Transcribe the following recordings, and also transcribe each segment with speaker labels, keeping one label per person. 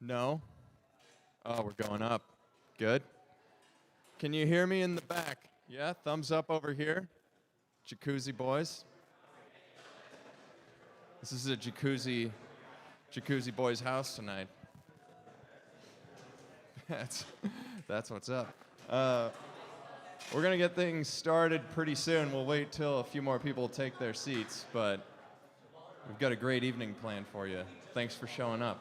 Speaker 1: No? Oh, we're going up. Good. Can you hear me in the back? Yeah, thumbs up over here. Jacuzzi Boys. This is a Jacuzzi Boys house tonight. That's what's up. We're going to get things started pretty soon. We'll wait till a few more people take their seats, but we've got a great evening planned for you. Thanks for showing up.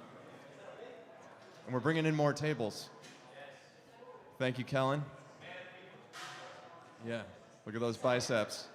Speaker 1: And we're bringing in more tables. Thank you, Kellen. Yeah, look at those biceps.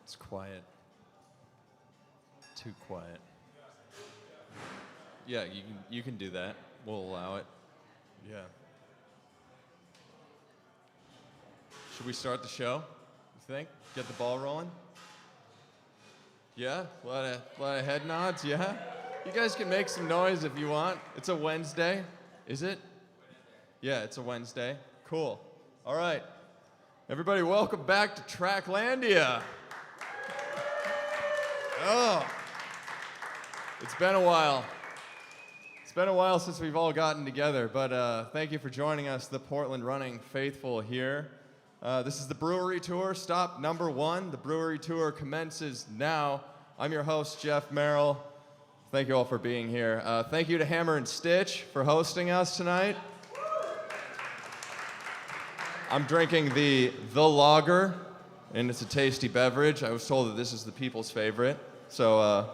Speaker 1: It's quiet. Too quiet. Yeah, you can do that. We'll allow it. Yeah. Should we start the show? You think? Get the ball rolling? Yeah? A lot of head nods, yeah? You guys can make some noise if you want. It's a Wednesday. Is it? Yeah, it's a Wednesday. Cool. All right. Everybody, welcome back to Tracklandia. Oh, it's been a while. It's been a while since we've all gotten together, but thank you for joining us, the Portland Running faithful here. This is the Brewery Tour, stop number 1. The Brewery Tour commences now. I'm your host, Jeff Merrill. Thank you all for being here. Thank you to Hammer and Stitch for hosting us tonight. I'm drinking the Lager, and it's a tasty beverage. I was told that this is the people's favorite, so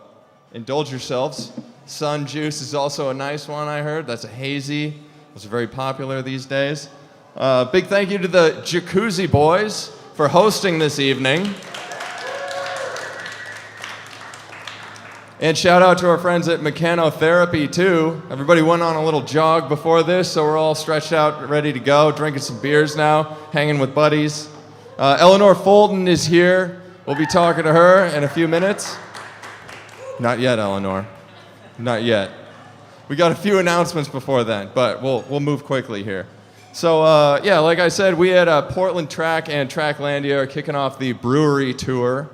Speaker 1: indulge yourselves. Sun Juice is also a nice one, I heard. That's a hazy. Those are very popular these days. Big thank you to the Jacuzzi Boys for hosting this evening. And shout out to our friends at Mechanotherapy, too. Everybody went on a little jog before this, so we're all stretched out, ready to go, drinking some beers now, hanging with buddies. Eleanor Fulton is here. We'll be talking to her in a few minutes. Not yet, Eleanor. Not yet. We got a few announcements before then, but we'll move quickly here. So, yeah, like I said, we at Portland Track and Tracklandia are kicking off the Brewery Tour.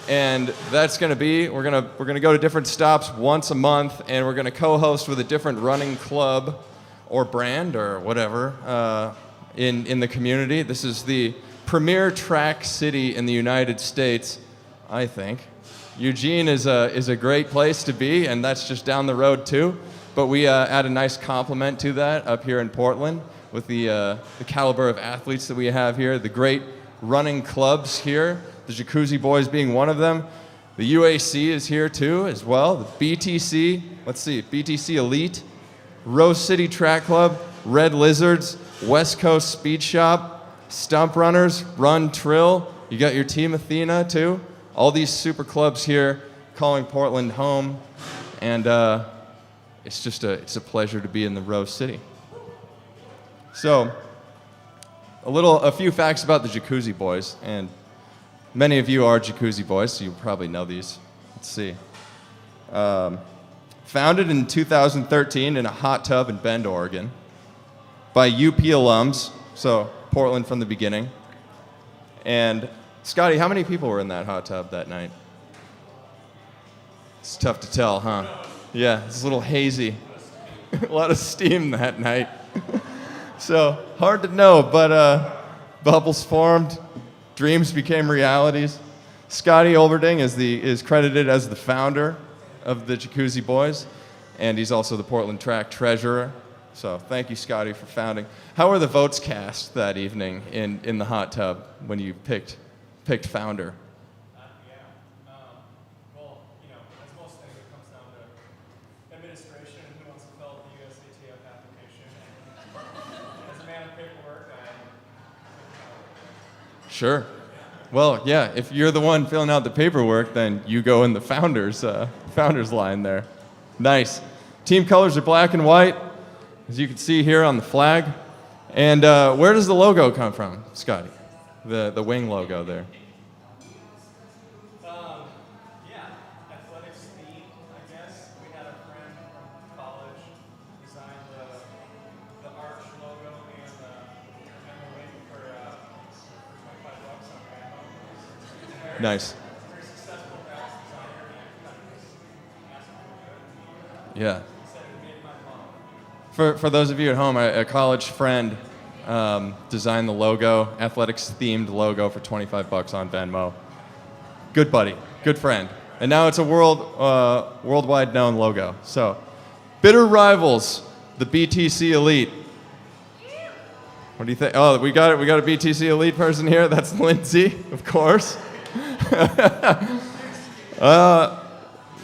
Speaker 1: And that's going to be, we're going to go to different stops once a month, and we're going to co-host with a different running club or brand or whatever in the community. This is the premier track city in the United States, I think. Eugene is a great place to be, and that's just down the road too. But we add a nice complement to that up here in Portland with the caliber of athletes that we have here, the great running clubs here, the Jacuzzi Boys being one of them. The UAC is here too as well. The BTC, let's see, BTC Elite, Rose City Track Club, Red Lizards, West Coast Speed Shop, Stump Runners, Run Trill. You got your Team Athena too. All these super clubs here calling Portland home, and it's a pleasure to be in the Rose City. So, a few facts about the Jacuzzi Boys, and many of you are Jacuzzi Boys, so you probably know these. Let's see. Founded in 2013 in a hot tub in Bend, Oregon, by UP alums, so Portland from the beginning. And Scotty, how many people were in that hot tub that night? It's tough to tell, huh? Yeah, it's a little hazy. A lot of steam that night. So, hard to know, but bubbles formed, dreams became realities. Scotty Olberding is credited as the founder of the Jacuzzi Boys, and he's also the Portland Track treasurer. So thank you, Scotty, for founding. How were the votes cast that evening in the hot tub when you picked founder?
Speaker 2: Well, as most things, it comes down to administration filled the USATF application. And as a man of paperwork,
Speaker 1: Sure. Well, yeah, if you're the one filling out the paperwork, then you go in the founders line there. Nice. Team colors are black and white, as you can see here on the flag. And where does the logo come from, Scotty? The wing logo there.
Speaker 2: athletics theme, I guess. We had a friend from college design the arch logo, and we're waiting for $25 on Venmo.
Speaker 1: Nice.
Speaker 2: Very successful graphic designer, and asked him to do it.
Speaker 1: Yeah.
Speaker 2: He said it made my mom.
Speaker 1: For those of you at home, a college friend designed the logo, athletics-themed logo for $25 on Venmo. Good buddy, good friend. And now it's a worldwide known logo. So, bitter rivals, the BTC Elite. What do you think? Oh, we got a BTC Elite person here. That's Lindsay, of course.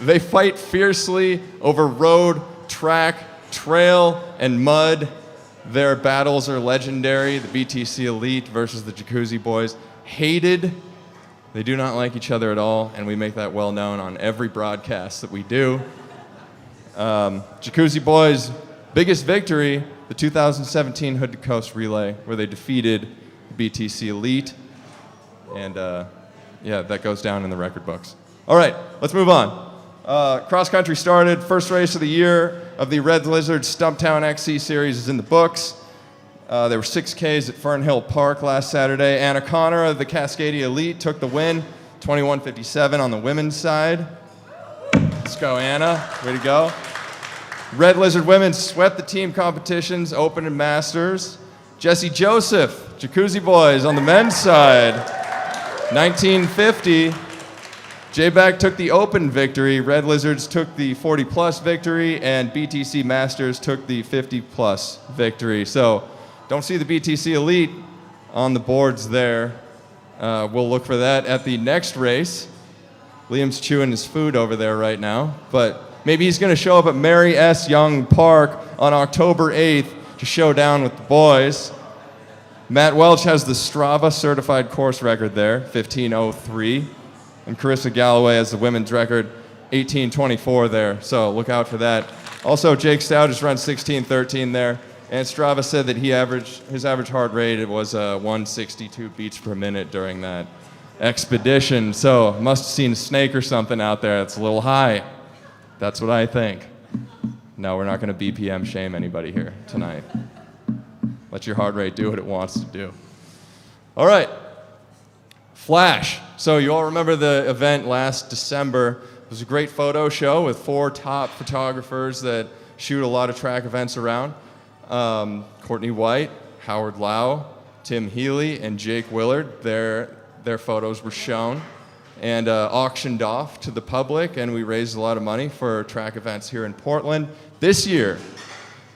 Speaker 1: They fight fiercely over road, track, trail, and mud. Their battles are legendary. The BTC Elite versus the Jacuzzi Boys. Hated. They do not like each other at all, and we make that well known on every broadcast that we do. Jacuzzi Boys' biggest victory, the 2017 Hood to Coast Relay, where they defeated the BTC Elite. And yeah, that goes down in the record books. All right, let's move on. Cross country started. First race of the year of the Red Lizard Stumptown XC Series is in the books. There were 6Ks at Fernhill Park last Saturday. Anna Connor of the Cascadia Elite took the win, 21:57 on the women's side. Let's go, Anna. Way to go. Red Lizard women swept the team competitions, Open and Masters. Jesse Joseph, Jacuzzi Boys on the men's side, 1950. JBAC took the Open victory, Red Lizards took the 40-plus victory, and BTC Masters took the 50-plus victory. So don't see the BTC Elite on the boards there. We'll look for that at the next race. Liam's chewing his food over there right now, but maybe he's going to show up at Mary S. Young Park on October 8th to show down with the boys. Matt Welch has the Strava certified course record there, 15:03. And Carissa Galloway has the women's record, 18:24 there. So look out for that. Also, Jake Stout just run 16:13 there. And Strava said that his average heart rate was 162 beats per minute during that expedition. So must have seen a snake or something out there. That's a little high. That's what I think. No, we're not going to BPM shame anybody here tonight. Let your heart rate do what it wants to do. All right. Flash. So you all remember the event last December. It was a great photo show with 4 top photographers that shoot a lot of track events around. Courtney White, Howard Lau, Tim Healy, and Jake Willard. Their photos were shown and auctioned off to the public, and we raised a lot of money for track events here in Portland. This year,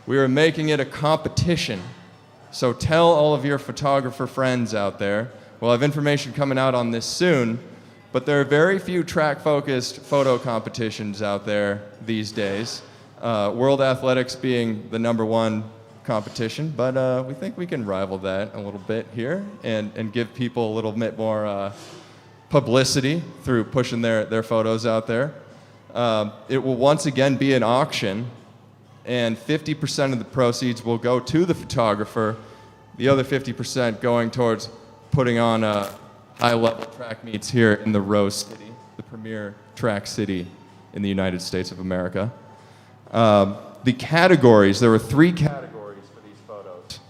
Speaker 1: we are making it a competition. So tell all of your photographer friends out there. We'll have information coming out on this soon, but there are very few track-focused photo competitions out there these days. World Athletics being the #1 competition, but we think we can rival that a little bit here and give people a little bit more publicity through pushing their photos out there. It will once again be an auction, and 50% of the proceeds will go to the photographer, the other 50% going towards putting on high-level track meets here in the Rose City, the premier track city in the United States of America. The categories, there were 3 categories for these photos.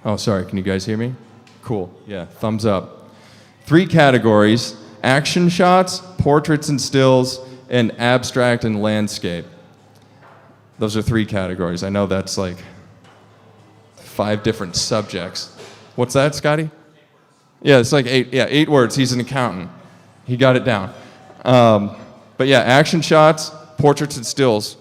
Speaker 1: Oh, sorry, can you guys hear me? Cool, yeah, thumbs up. 3 categories: action shots, portraits and stills, and abstract and landscape. Those are 3 categories. I know that's like 5 different subjects. What's that, Scotty? Yeah, it's like 8 words. He's an accountant. He got it down. But yeah, action shots, portraits and stills,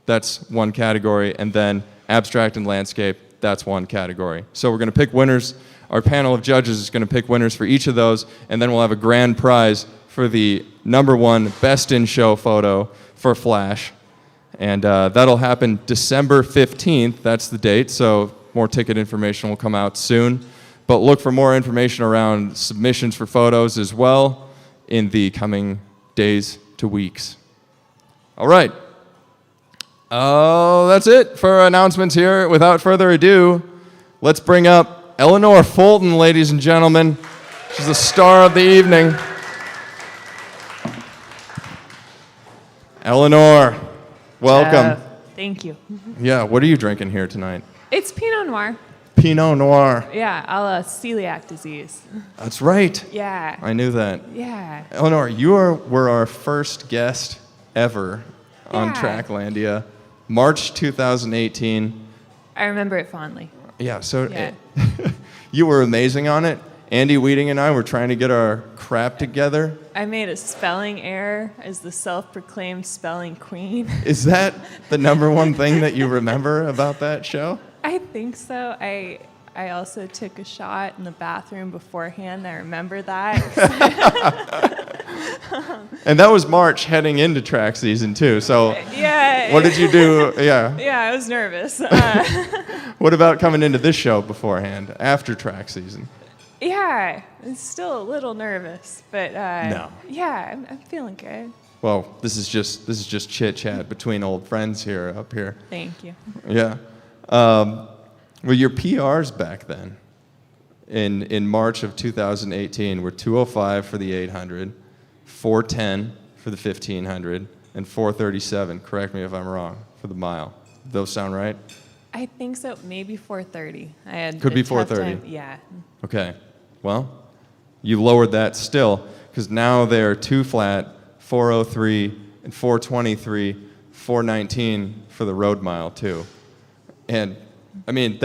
Speaker 1: that's 1 category, and then abstract and landscape, that's 1 category. So we're going to pick winners. Our panel of judges is going to pick winners for each of those, and then we'll have a grand prize for the #1 best in show photo for Flash. And that'll happen December 15th. That's the date. So more ticket information will come out soon. But look for more information around submissions for photos as well in the coming days to weeks. All right. Oh, that's it for announcements here. Without further ado, let's bring up Eleanor Fulton, ladies and gentlemen. She's the star of the evening. Eleanor, welcome.
Speaker 3: Thank you.
Speaker 1: Yeah, what are you drinking here tonight?
Speaker 3: It's Pinot Noir.
Speaker 1: Pinot Noir.
Speaker 3: Yeah, a la celiac disease.
Speaker 1: That's right.
Speaker 3: Yeah.
Speaker 1: I knew that.
Speaker 3: Yeah.
Speaker 1: Eleanor, were our first guest ever on
Speaker 3: Yeah.
Speaker 1: Tracklandia, March 2018.
Speaker 3: I remember it fondly.
Speaker 1: Yeah, so
Speaker 3: Yeah.
Speaker 1: you were amazing on it. Andy Weeding and I were trying to get our crap together.
Speaker 3: I made a spelling error as the self-proclaimed spelling queen.
Speaker 1: Is that the number one thing that you remember about that show?
Speaker 3: I think so. I also took a shot in the bathroom beforehand. I remember that.
Speaker 1: And that was March heading into track season too. So
Speaker 3: Yeah.
Speaker 1: what did you do? Yeah.
Speaker 3: Yeah, I was nervous.
Speaker 1: What about coming into this show beforehand, after track season?
Speaker 3: Yeah, I'm still a little nervous, but
Speaker 1: No.
Speaker 3: yeah, I'm feeling good.
Speaker 1: Well, this is just chit chat between old friends here up here.
Speaker 3: Thank you.
Speaker 1: Yeah. Well, your PRs back then, in March of 2018, were 2:05 for the 800, 4:10 for the 1500, and 4:37. Correct me if I'm wrong, for the mile. Those sound right?
Speaker 3: I think so. Maybe 4:30. I had
Speaker 1: Could
Speaker 3: a
Speaker 1: be
Speaker 3: tough
Speaker 1: 4:30.
Speaker 3: time- Yeah.
Speaker 1: Okay. Well, you lowered that still, because now they're 2 flat, 4:03, and 4:23, 4:19 for the road mile too. And I mean,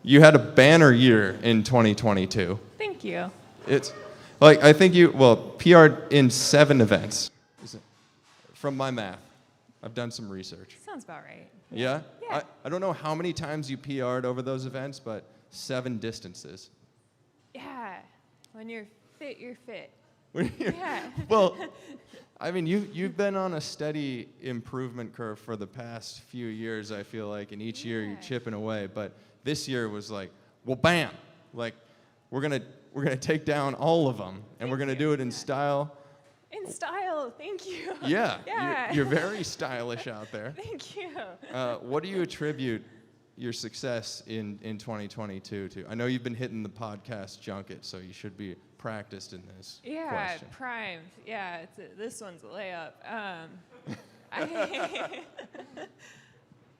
Speaker 1: you had a banner year in 2022.
Speaker 3: Thank you.
Speaker 1: It's like, I think PR'd in 7 events. From my math. I've done some research.
Speaker 3: Sounds about right.
Speaker 1: Yeah?
Speaker 3: Yeah.
Speaker 1: I don't know how many times you PR'd over those events, but 7 distances.
Speaker 3: Yeah. When you're fit, you're fit.
Speaker 1: When you're-
Speaker 3: Yeah.
Speaker 1: Well, I mean, you've been on a steady improvement curve for the past few years, I feel like, and each year you're
Speaker 3: Yeah.
Speaker 1: chipping away. But this year was like, well, bam! Like, we're gonna take down all of them, and we're gonna
Speaker 3: Thank
Speaker 1: do
Speaker 3: you.
Speaker 1: it in style.
Speaker 3: In style. Thank you.
Speaker 1: Yeah,
Speaker 3: Yeah.
Speaker 1: you're very stylish out there.
Speaker 3: Thank you.
Speaker 1: What do you attribute your success in 2022 to? I know you've been hitting the podcast junket, so you should be practiced in this
Speaker 3: Yeah,
Speaker 1: question.
Speaker 3: primed. Yeah, this one's a layup.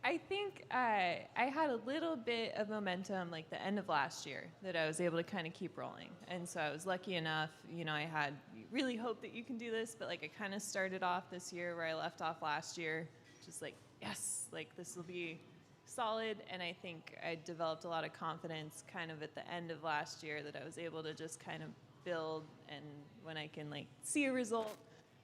Speaker 3: I think I had a little bit of momentum like the end of last year that I was able to kind of keep rolling. And so I was lucky enough, I had really hoped that you can do this, but like I kind of started off this year where I left off last year, just like, yes, like this will be solid. And I think I developed a lot of confidence kind of at the end of last year that I was able to just kind of build, and when I can like see a result,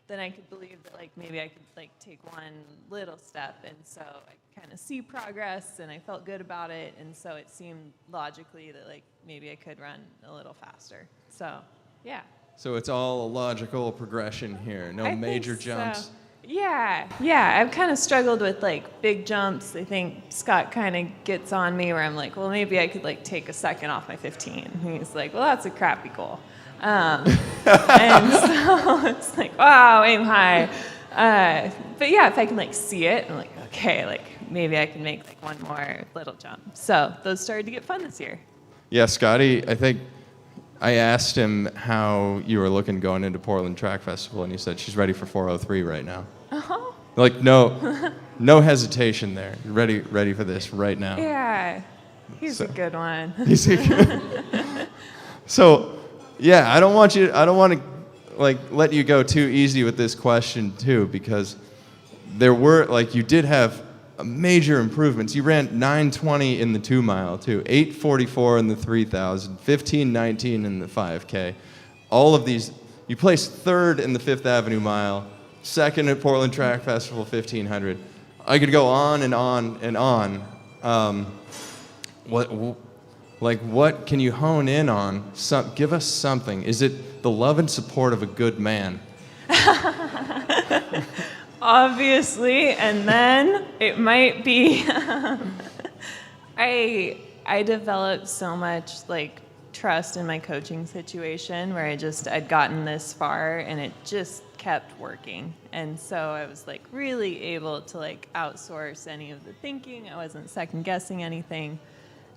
Speaker 3: then I could believe that like maybe I could like take one little step. And so I kind of see progress and I felt good about it. And so it seemed logically that like maybe I could run a little faster. So yeah.
Speaker 1: So it's all a logical progression here. No
Speaker 3: I think
Speaker 1: major
Speaker 3: so.
Speaker 1: jumps.
Speaker 3: Yeah. I've kind of struggled with like big jumps. I think Scott kind of gets on me where I'm like, well, maybe I could like take a second off my 15. And he's like, well, that's a crappy goal. And so it's like, wow, aim high. But yeah, if I can like see it, I'm like, okay, like maybe I can make like one more little jump. So those started to get fun this year.
Speaker 1: Yeah, Scotty, I think I asked him how you were looking going into Portland Track Festival, and he said she's ready for 4:03 right now.
Speaker 3: Uh-huh.
Speaker 1: Like, no hesitation there. You're ready for this right now.
Speaker 3: Yeah, he's a good one.
Speaker 1: So, yeah, I don't want to like let you go too easy with this question too, because there were like you did have major improvements. You ran 9:20 in the 2 mile too, 8:44 in the 3,000, 15:19 in the 5K. All of these, you placed 3rd in the 5th Avenue mile, 2nd at Portland Track Festival 1500. I could go on and on and on. What can you hone in on? Give us something. Is it the love and support of a good man?
Speaker 3: Obviously, and then it might be I developed so much like trust in my coaching situation where I'd gotten this far and it just kept working. And so I was like really able to like outsource any of the thinking. I wasn't second guessing anything.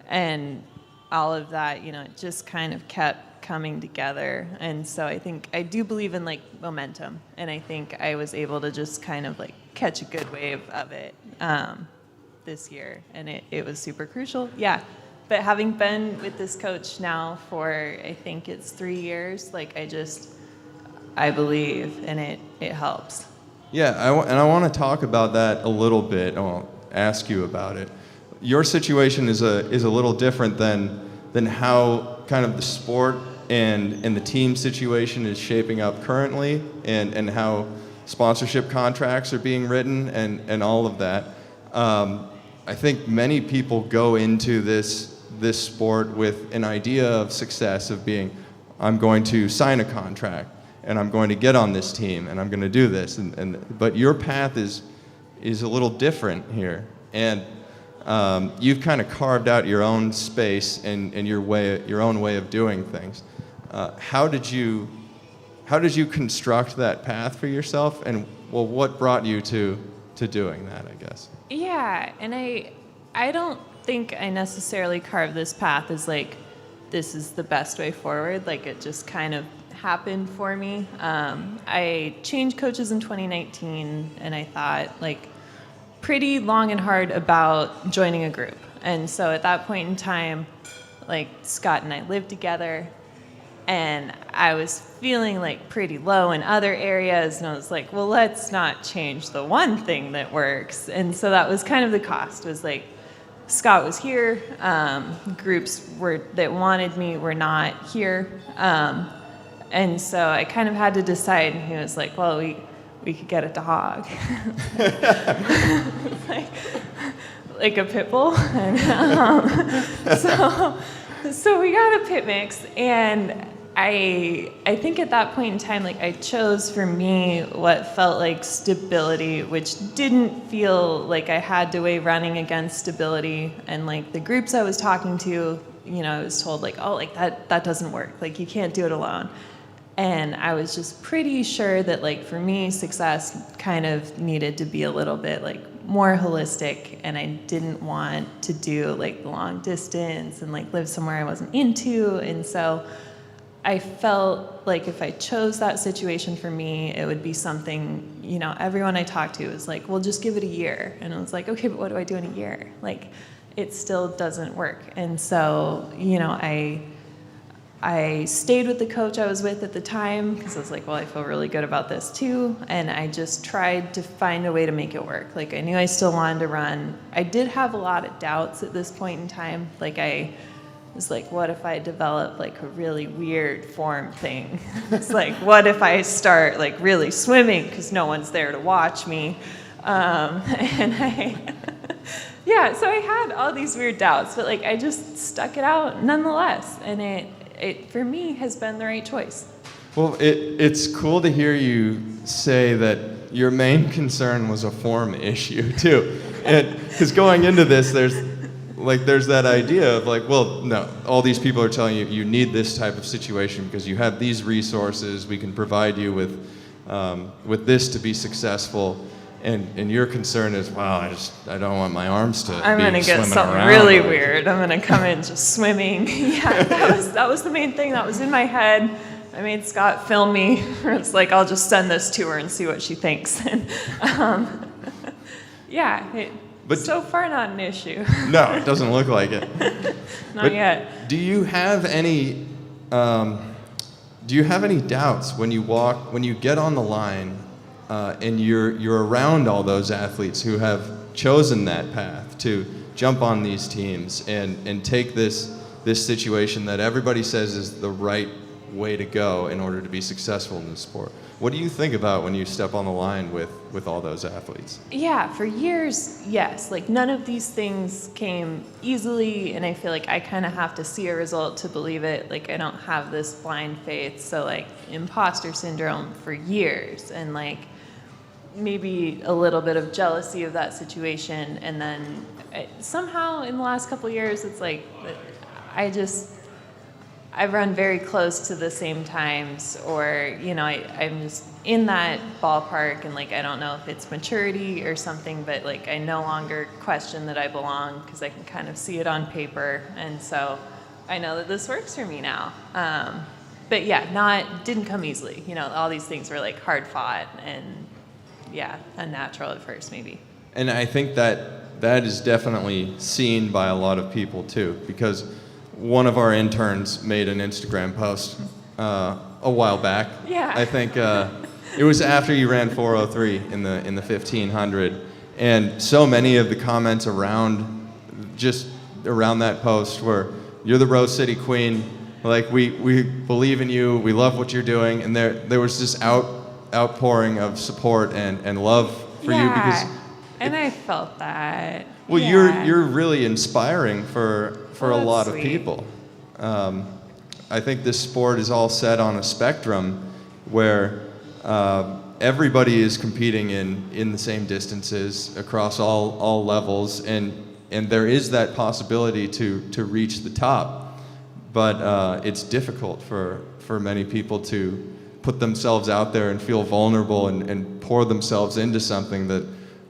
Speaker 3: And all of that, you know, it just kind of kept coming together. And so I think I do believe in like momentum. And I think I was able to just kind of like catch a good wave of it this year. And it was super crucial. Yeah. But having been with this coach now for, I think it's 3 years, like I believe, and it helps.
Speaker 1: Yeah, I want to talk about that a little bit. I'll ask you about it. Your situation is a little different than how kind of the sport and the team situation is shaping up currently, and how sponsorship contracts are being written and all of that. I think many people go into this sport with an idea of success of being, I'm going to sign a contract and I'm going to get on this team and I'm going to do this, but your path is a little different here, and you've kind of carved out your own space and your own way of doing things. How did you construct that path for yourself, and well, what brought you to doing that, I guess?
Speaker 3: Yeah, and I don't think I necessarily carved this path as like this is the best way forward. Like it just kind of happened for me. I changed coaches in 2019, and I thought like pretty long and hard about joining a group. And so at that point in time, like Scott and I lived together, and I was feeling like pretty low in other areas, and I was like, well, let's not change the one thing that works. And so that was kind of the cost, was like Scott was here, groups that wanted me were not here, and so I kind of had to decide, and he was like, well, we could get a dog. like a pit bull. And, so we got a pit mix, and I think at that point in time, like I chose for me what felt like stability, which didn't feel like I had to weigh running against stability. And like the groups I was talking to, you know, I was told like, oh, like that doesn't work. Like you can't do it alone. And I was just pretty sure that like for me, success kind of needed to be a little bit like more holistic, and I didn't want to do like the long distance and like live somewhere I wasn't into. And so I felt like if I chose that situation for me, it would be something, you know, everyone I talked to was like, well, just give it a year. And I was like, okay, but what do I do in a year? Like, it still doesn't work. And so, you know, I stayed with the coach I was with at the time because I was like, well, I feel really good about this too. And I just tried to find a way to make it work. Like, I knew I still wanted to run. I did have a lot of doubts at this point in time. Like, I was like, what if I develop like a really weird form thing? It's like, what if I start like really swimming because no one's there to watch me? Yeah, so I had all these weird doubts, but like I just stuck it out nonetheless. And it for me has been the right choice.
Speaker 1: Well, it's cool to hear you say that your main concern was a form issue too. Because going into this, there's that idea of like, well, no, all these people are telling you you need this type of situation because you have these resources, we can provide you with this to be successful, and your concern is, wow, I don't want my arms to
Speaker 3: I'm
Speaker 1: be
Speaker 3: gonna get something
Speaker 1: around.
Speaker 3: really weird. I'm gonna come in just swimming. Yeah, that was the main thing that was in my head. I made Scott film me. It's like, I'll just send this to her and see what she thinks. And, yeah. But so far, not an issue.
Speaker 1: No, it doesn't look like it.
Speaker 3: Not yet.
Speaker 1: Do you have any doubts when you get on the line and you're around all those athletes who have chosen that path to jump on these teams and take this situation that everybody says is the right way to go in order to be successful in the sport? What do you think about when you step on the line with all those athletes?
Speaker 3: Yeah, for years, yes. Like, none of these things came easily, and I feel like I kind of have to see a result to believe it. Like, I don't have this blind faith. So, like, imposter syndrome for years. And, like, maybe a little bit of jealousy of that situation, and then somehow in the last couple of years, it's like I've run very close to the same times, or I'm just in that ballpark, and like I don't know if it's maturity or something, but like I no longer question that I belong because I can kind of see it on paper, and so I know that this works for me now. But yeah, didn't come easily. All these things were like hard fought and unnatural at first maybe.
Speaker 1: And I think that is definitely seen by a lot of people too, because one of our interns made an Instagram post a while back.
Speaker 3: Yeah.
Speaker 1: I think it was after you ran 4:03 in the 1500, and so many of the comments around that post were, "You're the Rose City Queen. Like we believe in you. We love what you're doing." And there was this outpouring of support and love for you because.
Speaker 3: And I felt that.
Speaker 1: Well,
Speaker 3: yeah.
Speaker 1: you're really inspiring for a lot of
Speaker 3: sweet.
Speaker 1: people. I think this sport is all set on a spectrum where everybody is competing in the same distances across all levels, and there is that possibility to reach the top. But it's difficult for many people to put themselves out there and feel vulnerable and pour themselves into something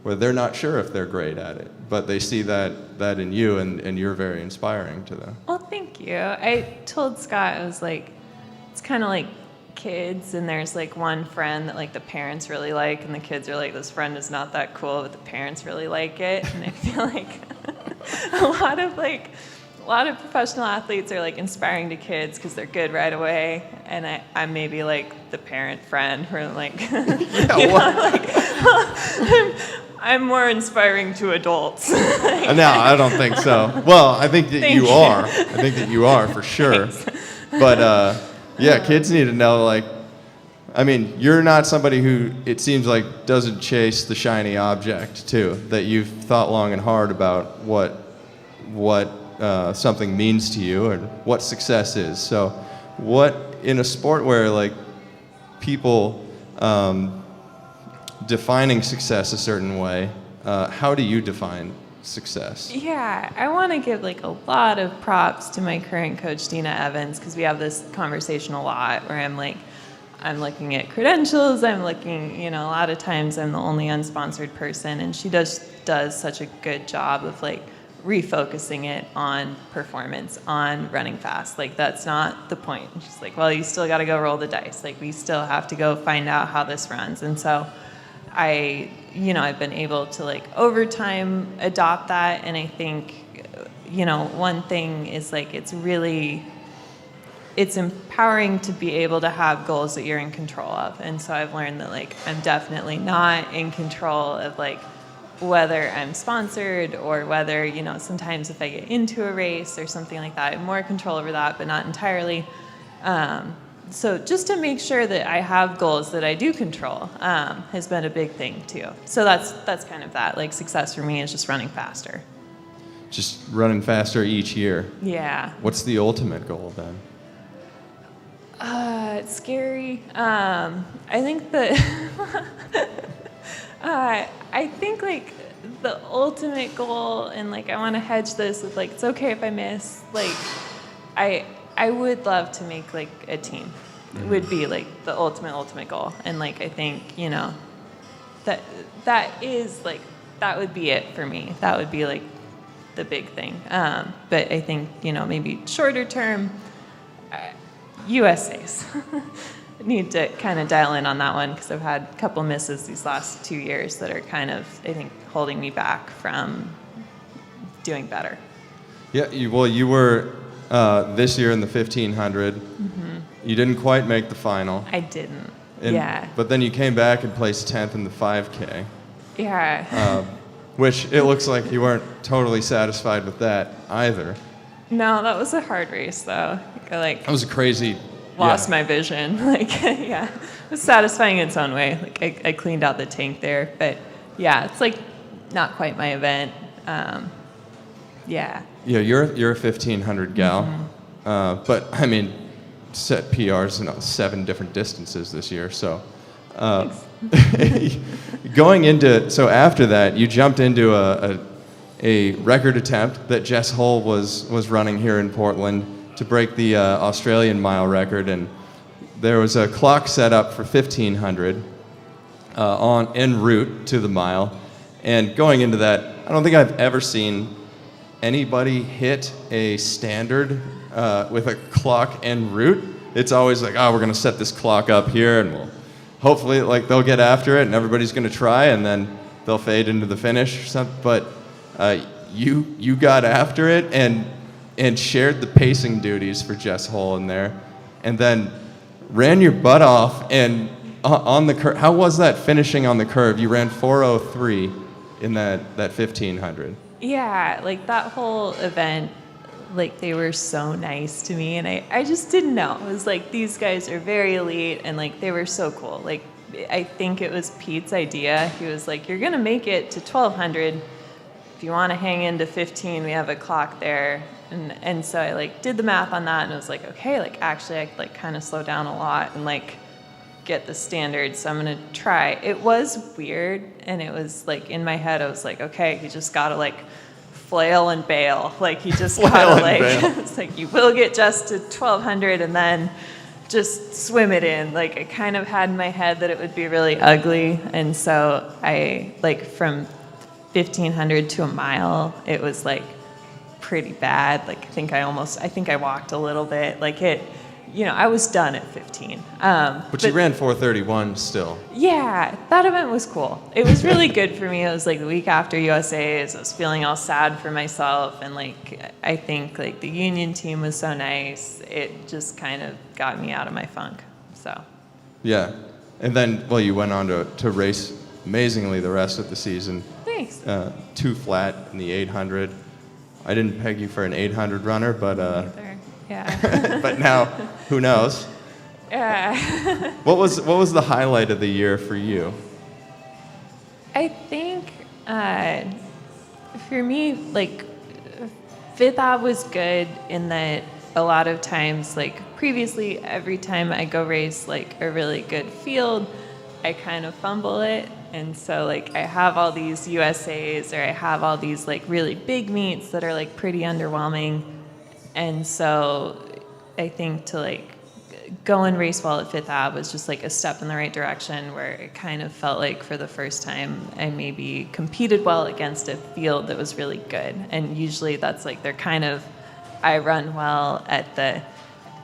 Speaker 1: where they're not sure if they're great at it, but they see that in you, and you're very inspiring to them.
Speaker 3: Well, thank you. I told Scott, I was like, it's kind of like kids, and there's like one friend that like the parents really like, and the kids are like, this friend is not that cool, but the parents really like it. And I feel like a lot of professional athletes are like inspiring to kids because they're good right away, and I'm maybe like the parent friend who are like, I'm more inspiring to adults.
Speaker 1: No, I don't think so. Well, I think that you are. I think that you are for sure. But kids need to know, like, I mean, you're not somebody who, it seems like, doesn't chase the shiny object too. That you've thought long and hard about what something means to you and what success is. So, what in a sport where like people defining success a certain way, how do you define success?
Speaker 3: Yeah, I want to give like a lot of props to my current coach, Dina Evans, because we have this conversation a lot where I'm looking at credentials, I'm looking, a lot of times I'm the only unsponsored person, and she does such a good job of like refocusing it on performance, on running fast. Like, that's not the point. And she's like, well, you still got to go roll the dice. Like, we still have to go find out how this runs. And so I've been able to like over time adopt that. And I think, one thing is like, it's empowering to be able to have goals that you're in control of. And so I've learned that like, I'm definitely not in control of like, whether I'm sponsored or whether, sometimes if I get into a race or something like that, I have more control over that, but not entirely. So just to make sure that I have goals that I do control has been a big thing too. So that's kind of that. Like, success for me is just running faster.
Speaker 1: Just running faster each year.
Speaker 3: Yeah.
Speaker 1: What's the ultimate goal then?
Speaker 3: It's scary. I think that I think like the ultimate goal, and like I want to hedge this with like, it's okay if I miss. Like, I would love to make like a team. It would be like the ultimate goal, and like I think that is like, that would be it for me. That would be like the big thing. But I think maybe shorter term, USA's. Need to kind of dial in on that one because I've had a couple misses these last 2 years that are kind of, I think, holding me back from doing better.
Speaker 1: Yeah, you were this year in the 1500. Mm-hmm. You didn't quite make the final.
Speaker 3: I didn't.
Speaker 1: But then you came back and placed 10th in the 5K.
Speaker 3: Yeah.
Speaker 1: Which it looks like you weren't totally satisfied with that either.
Speaker 3: No, that was a hard race though. Like,
Speaker 1: that was a crazy.
Speaker 3: Lost my vision. Like, yeah, it was satisfying in its own way. Like, I cleaned out the tank there, but yeah, it's like not quite my event. Yeah. Yeah,
Speaker 1: you're a 1500 gal, but I mean, set PRs in 7 different distances this year. So, So after that, you jumped into a record attempt that Jess Hull was running here in Portland to break the Australian mile record, and there was a clock set up for 1500 en route to the mile. And going into that, I don't think I've ever seen anybody hit a standard with a clock en route. It's always like, oh, we're going to set this clock up here, and we'll hopefully like they'll get after it, and everybody's going to try, and then they'll fade into the finish or something. But you got after it and shared the pacing duties for Jess Hull in there, and then ran your butt off. And on the curve, how was that finishing on the curve? You ran 4:03 in that 1500.
Speaker 3: Yeah, like that whole event, like they were so nice to me, and I just didn't know. It was like, these guys are very elite, and like they were so cool. Like I think it was Pete's idea. He was like, you're gonna make it to 1200. If you want to hang into 15, we have a clock there. And so I like did the math on that, and it was like, okay, like actually I could like kind of slow down a lot and like get the standard, so I'm gonna try. It was weird, and it was like in my head I was like, okay, you just gotta like flail and bail. Like you just gotta like it's like you will get just to 1200 and then just swim it in. Like I kind of had in my head that it would be really ugly, and so I like from 1500 to a mile, it was like pretty bad. Like I think I walked a little bit. Like it, you know, I was done at 15.
Speaker 1: But you ran 4:31 still.
Speaker 3: Yeah, that event was cool. It was really good for me. It was like the week after USA's. I was feeling all sad for myself, and like I think like the union team was so nice. It just kind of got me out of my funk. So. Yeah.
Speaker 1: And then, well, you went on to race amazingly the rest of the season.
Speaker 3: Thanks.
Speaker 1: 2 flat in the 800. I didn't peg you for an 800 runner, but
Speaker 3: yeah.
Speaker 1: but now, who knows?
Speaker 3: Yeah.
Speaker 1: What was the highlight of the year for you?
Speaker 3: I think for me, like Fifth Ave was good in that a lot of times, like previously, every time I go race like a really good field, I kind of fumble it. And so like I have all these USAs, or I have all these like really big meets that are like pretty underwhelming. And so I think to like go and race well at Fifth Ave was just like a step in the right direction, where it kind of felt like for the first time I maybe competed well against a field that was really good. And usually that's like they're kind of, I run well at the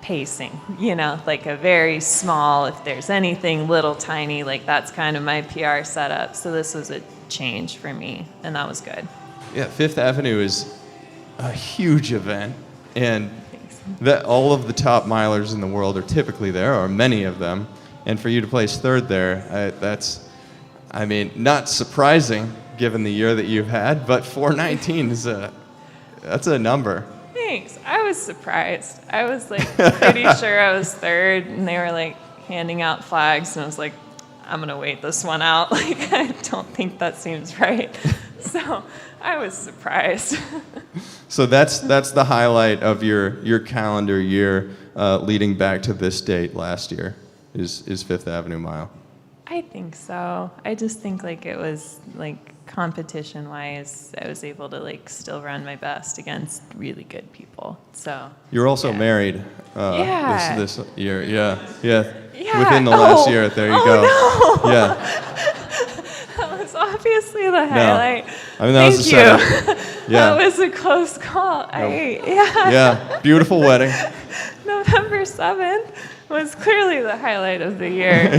Speaker 3: pacing, you know, like a very small, if there's anything little tiny, like that's kind of my PR setup. So this was a change for me, and that was good.
Speaker 1: Yeah, Fifth Avenue is a huge event, and that all of the top milers in the world are typically there, or many of them. And for you to place third there, that's, I mean, not surprising given the year that you've had, but 419 is that's a number.
Speaker 3: Thanks. I was surprised. I was like pretty sure I was third, and they were like handing out flags, and I was like, I'm gonna wait this one out. Like I don't think that seems right. So I was surprised.
Speaker 1: So that's the highlight of your calendar year leading back to this date last year is Fifth Avenue Mile.
Speaker 3: I think so. I just think like it was like competition wise, I was able to like still run my best against really good people. So
Speaker 1: you're also married this year. Yeah. Within the last year, there you go.
Speaker 3: No.
Speaker 1: Yeah.
Speaker 3: That was obviously the highlight.
Speaker 1: No. I mean, that was the setup. Yeah.
Speaker 3: That was a close call.
Speaker 1: Yeah. Beautiful wedding.
Speaker 3: November 7th was clearly the highlight of the year.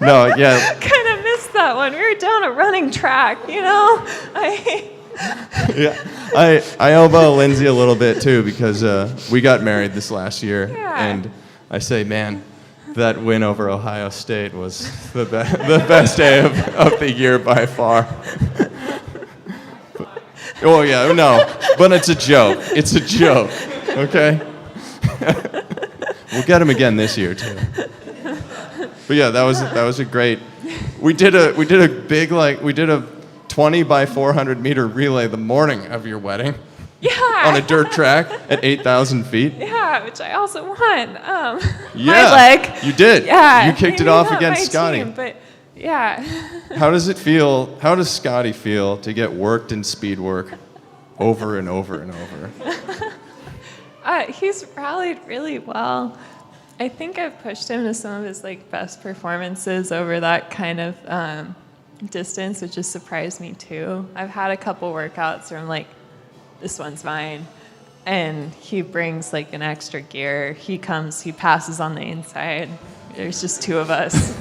Speaker 1: No, yeah.
Speaker 3: Kind of missed that one. We were down a running track, you know?
Speaker 1: Yeah. I elbow Lindsay a little bit too, because we got married this last year.
Speaker 3: Yeah.
Speaker 1: And I say, man, that win over Ohio State was the best day of the year by far. Oh yeah, no, but it's a joke. It's a joke, okay? We'll get him again this year too. But yeah, that was a great. We did a 20 by 400 meter relay the morning of your wedding.
Speaker 3: Yeah.
Speaker 1: on a dirt track at 8,000 feet.
Speaker 3: Yeah, which I also won.
Speaker 1: Yeah,
Speaker 3: my leg.
Speaker 1: you did.
Speaker 3: Yeah,
Speaker 1: You kicked it
Speaker 3: maybe
Speaker 1: off
Speaker 3: not
Speaker 1: against
Speaker 3: my
Speaker 1: Scotty.
Speaker 3: team, but yeah.
Speaker 1: How does it feel? How does Scotty feel to get worked in speed work over and over and over?
Speaker 3: He's rallied really well. I think I've pushed him to some of his like best performances over that kind of distance, which has surprised me too. I've had a couple workouts where I'm like, this one's mine. And he brings like an extra gear. He passes on the inside. There's just two of us.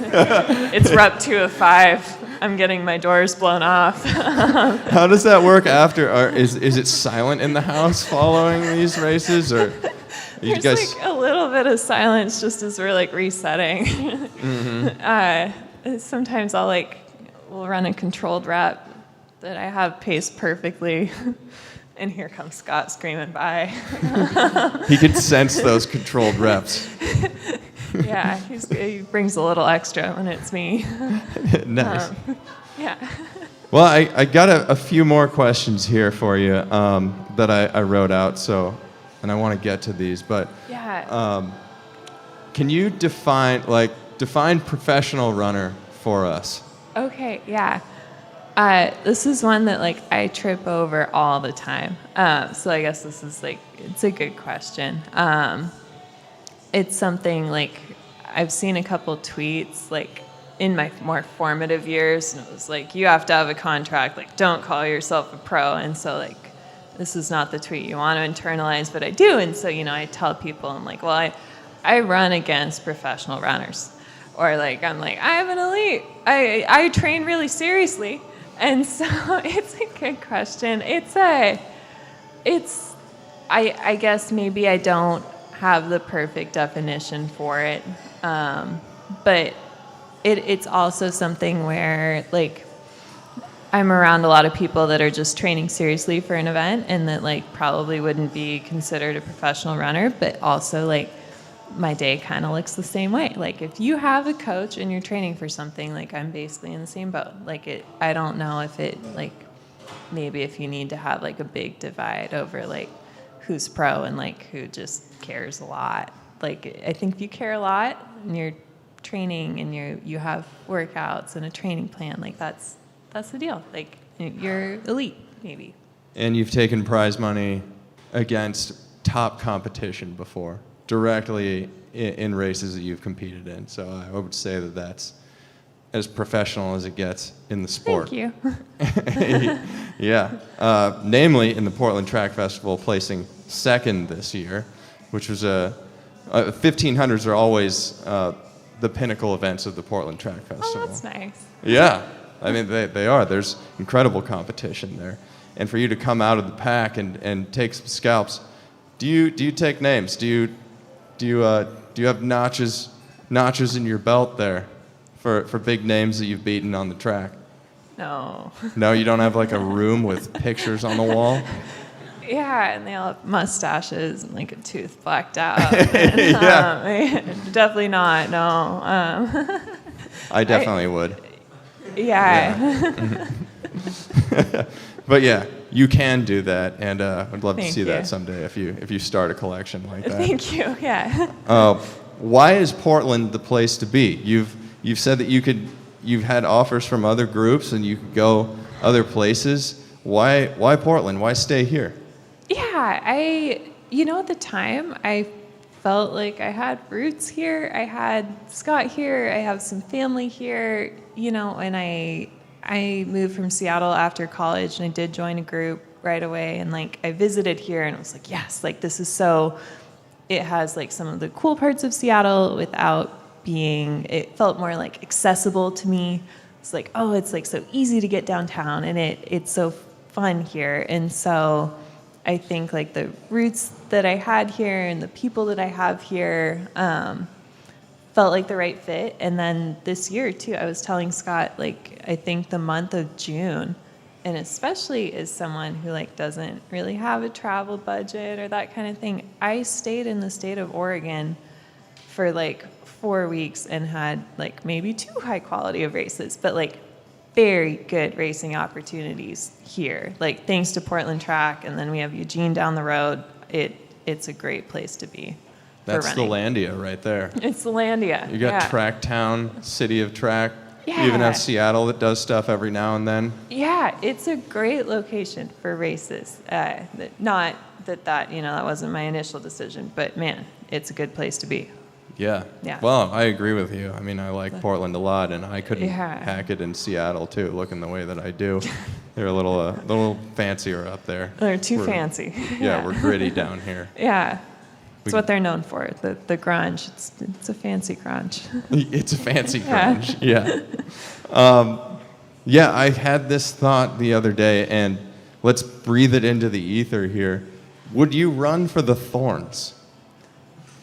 Speaker 3: It's rep 2 of 5. I'm getting my doors blown off.
Speaker 1: How does that work after? Is it silent in the house following these races, or you
Speaker 3: There's
Speaker 1: guys?
Speaker 3: like a little bit of silence just as we're like resetting. Sometimes we'll run a controlled rep that I have paced perfectly. And here comes Scott screaming by.
Speaker 1: He could sense those controlled reps.
Speaker 3: Yeah, he brings a little extra when it's me.
Speaker 1: Nice.
Speaker 3: Yeah.
Speaker 1: Well, I got a few more questions here for you that I wrote out. And I want to get to these, but
Speaker 3: Yeah.
Speaker 1: can you define professional runner for us?
Speaker 3: Okay, yeah. This is one that like I trip over all the time. So I guess this is it's a good question. It's something like I've seen a couple tweets like in my more formative years, and it was like, you have to have a contract, like don't call yourself a pro. And so like, this is not the tweet you want to internalize, but I do. And so, I tell people, I'm like, well, I run against professional runners. Or like, I'm an elite. I train really seriously. And so it's a good question. I guess maybe I don't have the perfect definition for it. But it's also something where like I'm around a lot of people that are just training seriously for an event and that like probably wouldn't be considered a professional runner, but also like my day kind of looks the same way. Like if you have a coach and you're training for something, like I'm basically in the same boat. Like I don't know if it like maybe if you need to have like a big divide over like who's pro and like who just cares a lot. Like I think if you care a lot and you're training and you have workouts and a training plan, like that's the deal. Like you're elite maybe. And
Speaker 1: you've taken prize money against top competition before, directly in races that you've competed in. So I would say that that's as professional as it gets in the sport.
Speaker 3: Thank you.
Speaker 1: Yeah. Namely in the Portland Track Festival, placing second this year, which was 1500s are always the pinnacle events of the Portland Track Festival.
Speaker 3: Oh, that's nice.
Speaker 1: Yeah. I mean, they are. There's incredible competition there. And for you to come out of the pack and take some scalps, do you take names? Do you have notches in your belt there for big names that you've beaten on the track?
Speaker 3: No.
Speaker 1: No, you don't have like a room with pictures on the wall?
Speaker 3: Yeah, and they all have mustaches and like a tooth blacked out. And, definitely not, no.
Speaker 1: I definitely would.
Speaker 3: Yeah.
Speaker 1: But yeah, you can do that, and I'd love to
Speaker 3: Thank
Speaker 1: see
Speaker 3: you.
Speaker 1: that someday if you start a collection like that.
Speaker 3: Thank you, yeah.
Speaker 1: Why is Portland the place to be? You've said that you've had offers from other groups and you could go other places. Why Portland? Why stay here?
Speaker 3: Yeah, at the time, I felt like I had roots here. I had Scott here. I have some family here, and I moved from Seattle after college, and I did join a group right away. And, like, I visited here, and it was like, yes, like, this is so... It has, like, some of the cool parts of Seattle without being... It felt more, like, accessible to me. It's like, oh, it's, like, so easy to get downtown, and it's so fun here. And so... I think like the roots that I had here and the people that I have here felt like the right fit. And then this year too, I was telling Scott, like, I think the month of June, and especially as someone who like doesn't really have a travel budget or that kind of thing, I stayed in the state of Oregon for like 4 weeks and had like maybe 2 high quality of races, but like very good racing opportunities here. Like, thanks to Portland Track, and then we have Eugene down the road. It's a great place to be.
Speaker 1: That's
Speaker 3: for running.
Speaker 1: Landia right there.
Speaker 3: It's Landia.
Speaker 1: You got
Speaker 3: yeah.
Speaker 1: Track Town, City of Track.
Speaker 3: Yeah.
Speaker 1: You even have Seattle that does stuff every now and then.
Speaker 3: Yeah, it's a great location for races. Not that that wasn't my initial decision, but man, it's a good place to be.
Speaker 1: Yeah.
Speaker 3: Yeah.
Speaker 1: Well, I agree with you. I mean, I like Portland a lot, and I couldn't
Speaker 3: Yeah.
Speaker 1: hack it in Seattle too, looking the way that I do. They're a little fancier up there.
Speaker 3: They're too
Speaker 1: We're-
Speaker 3: fancy.
Speaker 1: Yeah, we're gritty down here.
Speaker 3: Yeah. It's
Speaker 1: We-
Speaker 3: what they're known for, the grunge. It's a fancy grunge.
Speaker 1: It's a fancy
Speaker 3: Yeah.
Speaker 1: grunge. Yeah. I had this thought the other day, and let's breathe it into the ether here. Would you run for the Thorns?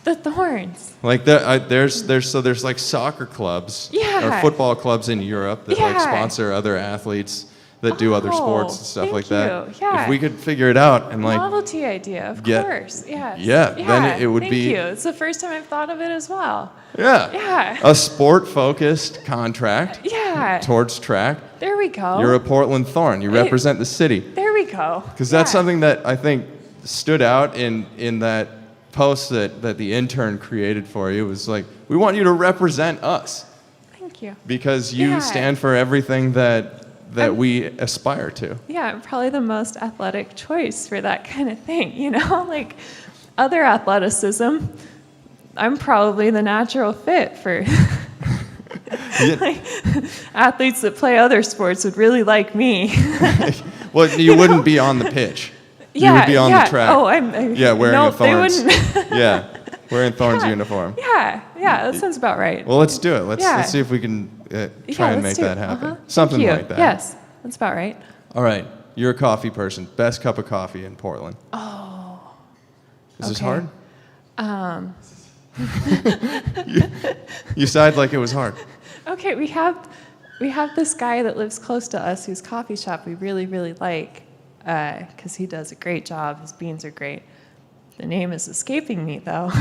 Speaker 3: The Thorns.
Speaker 1: Like there's like soccer clubs
Speaker 3: Yeah.
Speaker 1: or football clubs in Europe that like
Speaker 3: Yeah.
Speaker 1: sponsor other athletes that do other sports and stuff
Speaker 3: thank
Speaker 1: like that.
Speaker 3: you. Yeah.
Speaker 1: If we could figure it out and like
Speaker 3: Novelty idea, of
Speaker 1: get-
Speaker 3: course. Yes.
Speaker 1: yeah, then it would
Speaker 3: thank
Speaker 1: be-
Speaker 3: you. It's the first time I've thought of it as well.
Speaker 1: yeah,
Speaker 3: Yeah.
Speaker 1: a sport-focused contract
Speaker 3: Yeah.
Speaker 1: towards track.
Speaker 3: There we go.
Speaker 1: You're a Portland Thorn. You
Speaker 3: Hey.
Speaker 1: represent the city.
Speaker 3: There we go.
Speaker 1: Because that's
Speaker 3: Yeah.
Speaker 1: something that I think stood out in that post that the intern created for you. Was like, we want you to represent us
Speaker 3: Thank you.
Speaker 1: because you
Speaker 3: Yeah.
Speaker 1: stand for everything that we aspire to.
Speaker 3: Yeah, I'm probably the most athletic choice for that kind of thing, Like other athleticism, I'm probably the natural fit for like, athletes that play other sports would really like me.
Speaker 1: Well, you wouldn't be on the pitch. You would be on the track.
Speaker 3: Oh,
Speaker 1: Yeah, wearing
Speaker 3: nope,
Speaker 1: a Thorns.
Speaker 3: They wouldn't.
Speaker 1: Yeah, wearing Thorns uniform.
Speaker 3: Yeah, that sounds about right.
Speaker 1: Well, let's do it. Let's
Speaker 3: Yeah.
Speaker 1: see if we can try and
Speaker 3: let's
Speaker 1: make
Speaker 3: do
Speaker 1: that
Speaker 3: it.
Speaker 1: happen.
Speaker 3: Uh-huh.
Speaker 1: Something
Speaker 3: Thank you.
Speaker 1: like that.
Speaker 3: Yes, that's about right.
Speaker 1: All right, you're a coffee person. Best cup of coffee in Portland.
Speaker 3: Oh.
Speaker 1: Is this
Speaker 3: Okay.
Speaker 1: hard? You sighed like it was hard.
Speaker 3: Okay, we have this guy that lives close to us whose coffee shop we really, really like because he does a great job. His beans are great. The name is escaping me, though.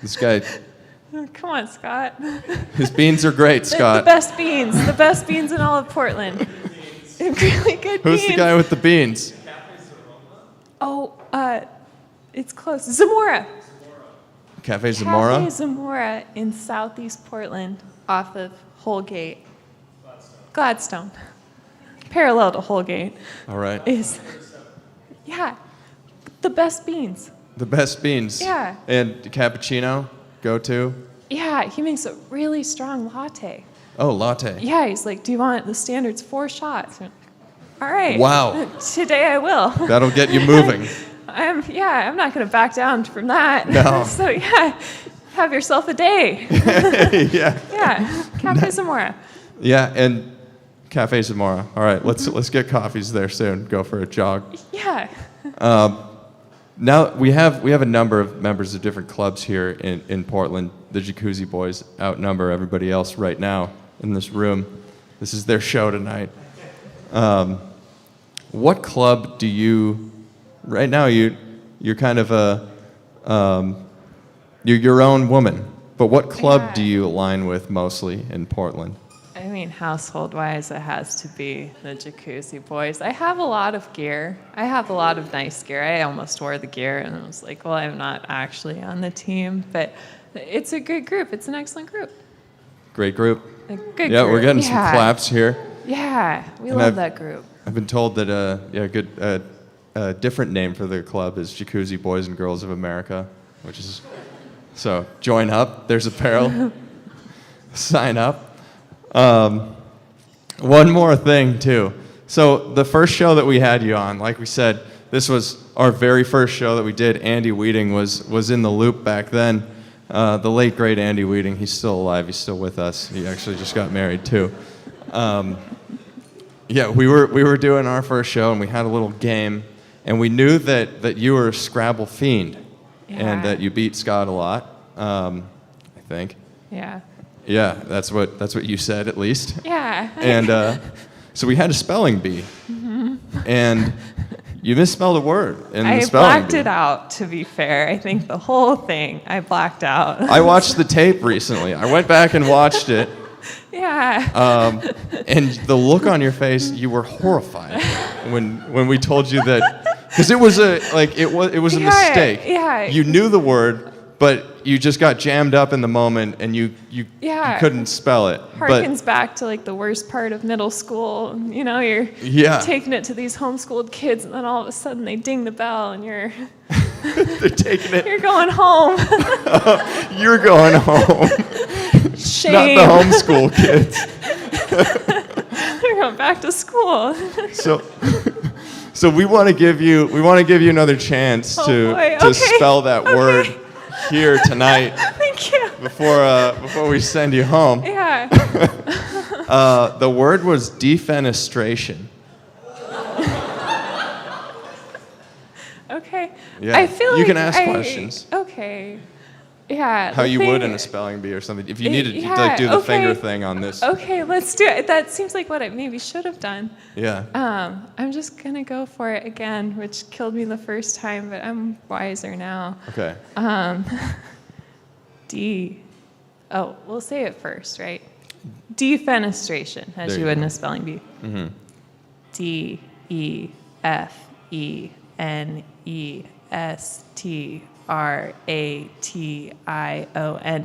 Speaker 1: This guy,
Speaker 3: Come on, Scott.
Speaker 1: his beans are great,
Speaker 3: The
Speaker 1: Scott.
Speaker 3: best beans in all of Portland. Really good
Speaker 1: Who's
Speaker 3: beans.
Speaker 1: the guy with the beans?
Speaker 3: Oh, it's close. Zamora.
Speaker 1: Cafe Zamora?
Speaker 3: Cafe Zamora in southeast Portland off of Holgate. Gladstone. Parallel to Holgate
Speaker 1: All right.
Speaker 3: is, the best beans.
Speaker 1: The best beans.
Speaker 3: Yeah.
Speaker 1: And cappuccino, go to?
Speaker 3: Yeah, he makes a really strong latte.
Speaker 1: Oh, latte.
Speaker 3: Yeah, he's like, do you want the standards 4 shots? All right.
Speaker 1: Wow.
Speaker 3: Today I will.
Speaker 1: That'll get you moving.
Speaker 3: I'm not going to back down from that.
Speaker 1: No.
Speaker 3: So have yourself a day.
Speaker 1: Yeah.
Speaker 3: Yeah, Cafe Zamora.
Speaker 1: Yeah, and Cafe Zamora. All right, let's get coffees there soon. Go for a jog.
Speaker 3: Yeah.
Speaker 1: Now we have a number of members of different clubs here in Portland. The Jacuzzi Boys outnumber everybody else right now in this room. This is their show tonight. What club do you? Right now you're kind of you're your own woman. But what club
Speaker 3: Yeah.
Speaker 1: do you align with mostly in Portland?
Speaker 3: I mean, household-wise, it has to be the Jacuzzi Boys. I have a lot of gear. I have a lot of nice gear. I almost wore the gear, and I was like, well, I'm not actually on the team. But it's a good group. It's an excellent group.
Speaker 1: Great group.
Speaker 3: A good
Speaker 1: Yeah,
Speaker 3: group.
Speaker 1: we're getting some claps here.
Speaker 3: Yeah, we
Speaker 1: And
Speaker 3: love that group.
Speaker 1: I've been told that a different name for the club is Jacuzzi Boys and Girls of America, which is so join up. There's apparel. Sign up. One more thing too. So the first show that we had you on, like we said, this was our very first show that we did. Andy Weeding was in the loop back then. The late great Andy Weeding. He's still alive. He's still with us. He actually just got married too. Yeah, we were doing our first show and we had a little game, and we knew that you were a Scrabble fiend, and
Speaker 3: Yeah.
Speaker 1: that you beat Scott a lot. I think.
Speaker 3: Yeah.
Speaker 1: Yeah, that's what you said at least.
Speaker 3: Yeah.
Speaker 1: And so we had a spelling bee, and you misspelled a word in the
Speaker 3: I
Speaker 1: spelling
Speaker 3: blacked
Speaker 1: bee.
Speaker 3: it out, to be fair. I think the whole thing I blacked out.
Speaker 1: I watched the tape recently. I went back and watched it,
Speaker 3: Yeah.
Speaker 1: And the look on your face, you were horrified when we told you that, because it was a mistake.
Speaker 3: Yeah.
Speaker 1: You knew the word, but you just got jammed up in the moment, and you couldn't spell it.
Speaker 3: Harkens back to like the worst part of middle school. You know, you're taking it to these homeschooled kids, and then all of a sudden they ding the bell, and you're
Speaker 1: they're taking it.
Speaker 3: you're going home.
Speaker 1: You're going home.
Speaker 3: Shame.
Speaker 1: Not the homeschool kids.
Speaker 3: They're going back to school.
Speaker 1: So we want to give you another chance to spell that word here tonight.
Speaker 3: Thank you.
Speaker 1: Before we send you home.
Speaker 3: Yeah.
Speaker 1: The word was defenestration.
Speaker 3: Okay.
Speaker 1: Yeah.
Speaker 3: I feel
Speaker 1: you
Speaker 3: like
Speaker 1: can ask questions.
Speaker 3: Okay. Yeah.
Speaker 1: How you would in a spelling bee or something. If you needed to like do the finger thing on this.
Speaker 3: Okay, let's do it. That seems like what I maybe should have done.
Speaker 1: Yeah.
Speaker 3: I'm just gonna go for it again, which killed me the first time, but I'm wiser now.
Speaker 1: Okay.
Speaker 3: We'll say it first, right? Defenestration, as you would in a spelling bee.
Speaker 1: Mm-hmm.
Speaker 3: Defenestration.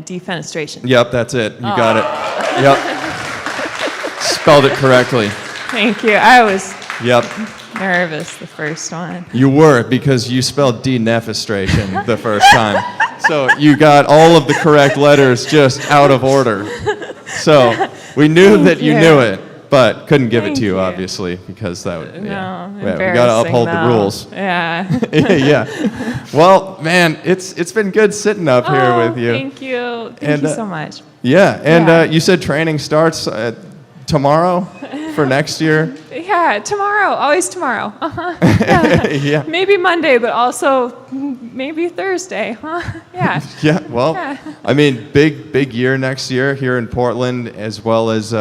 Speaker 3: Defenestration.
Speaker 1: Yep, that's it. You got it. Yep. Spelled it correctly.
Speaker 3: Thank you. I was
Speaker 1: Yep.
Speaker 3: nervous the first one.
Speaker 1: You were, because you spelled denefestration the first time. So you got all of the correct letters just out of order. So we knew that you knew it, but couldn't give it to you, obviously, because that would, we got to uphold the rules.
Speaker 3: Yeah.
Speaker 1: Yeah. Well, man, it's been good sitting up here with you.
Speaker 3: Thank you. Thank you so much.
Speaker 1: Yeah, and you said training starts tomorrow for next year?
Speaker 3: Yeah, tomorrow. Always tomorrow.
Speaker 1: Yeah.
Speaker 3: Maybe Monday, but also maybe Thursday. Yeah.
Speaker 1: Yeah. Well, I mean, big year next year here in Portland, as well as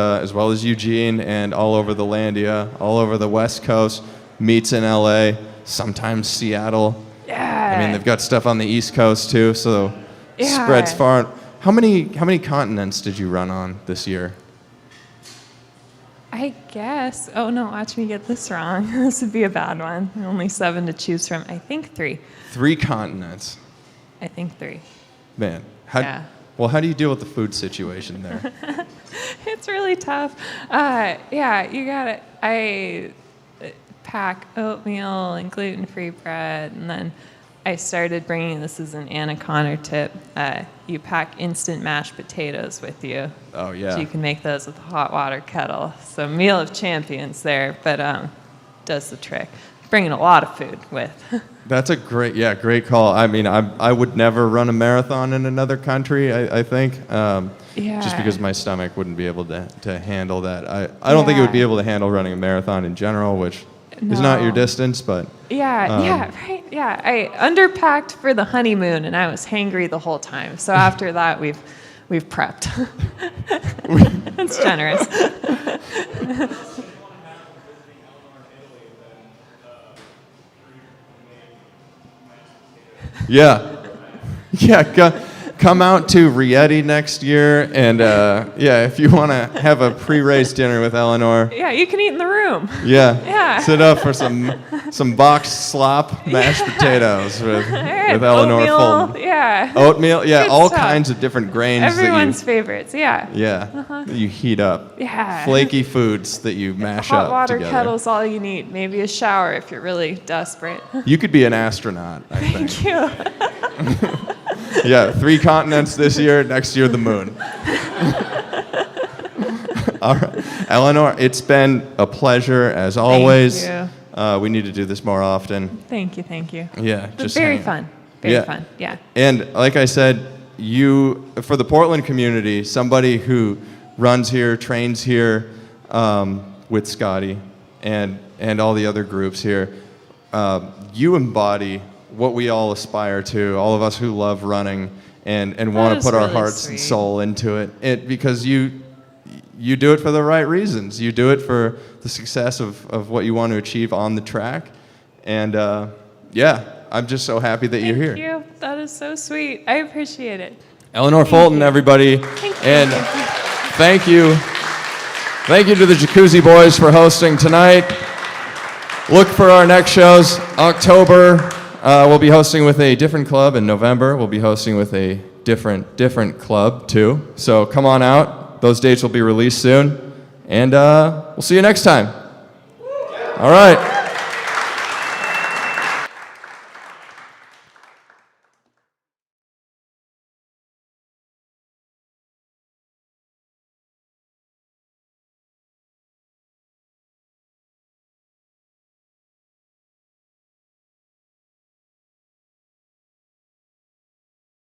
Speaker 1: Eugene, and all over the Landia, all over the West Coast. Meets in LA, sometimes Seattle.
Speaker 3: Yeah.
Speaker 1: I mean, they've got stuff on the East Coast too, so spreads far. How many continents did you run on this year?
Speaker 3: I guess. Oh no, watch me get this wrong. This would be a bad one. Only 7 to choose from. I think 3.
Speaker 1: 3 continents.
Speaker 3: I think 3.
Speaker 1: Man. Well, how do you deal with the food situation there?
Speaker 3: It's really tough. You got it. I pack oatmeal and gluten-free bread, and then I started bringing, this is an Anna Connor tip, you pack instant mashed potatoes with you.
Speaker 1: Oh, yeah.
Speaker 3: So you can make those with a hot water kettle. So meal of champions there, but does the trick. Bringing a lot of food with.
Speaker 1: That's a great call. I mean, I would never run a marathon in another country, I think, just because my stomach wouldn't be able to handle that. I don't think it would be able to handle running a marathon in general, which is not your distance, but...
Speaker 3: Right. Yeah, I underpacked for the honeymoon, and I was hangry the whole time. So after that, we've prepped. That's generous. Come out to Rieti next year, and if you want to have a pre-race dinner with Eleanor. Yeah, you can eat in the room. Yeah. Sit up for some boxed slop mashed potatoes with Eleanor Fulton. Yeah. Oatmeal, yeah, all kinds of different grains. Everyone's favorites, yeah. Yeah, that you heat up. Yeah. Flaky foods that you mash up together. Hot water kettle's all you need. Maybe a shower if you're really desperate. You could be an astronaut, I think. Thank you. Yeah, 3 continents this year, next year the moon. All right. Eleanor, it's been a pleasure as always. Thank you. We need to do this more often. Thank you. Yeah, just very fun. Very fun. Yeah. And like I said, you, for the Portland community, somebody who runs here, trains here with Scotty and all the other groups here, you embody what we all aspire to, all of us who love running and want to put our hearts and soul into it. Because you do it for the right reasons. You do it for the success of what you want to achieve on the track. And I'm just so happy that you're here. Thank you. That is so sweet. I appreciate it. Eleanor Fulton, everybody. Thank you. And
Speaker 1: Thank you. Thank you to the Jacuzzi Boys for hosting tonight. Look for our next shows. October, we'll be hosting with a different club. In November, we'll be hosting with a different club, too. So come on out. Those dates will be released soon. And we'll see you next time. All right.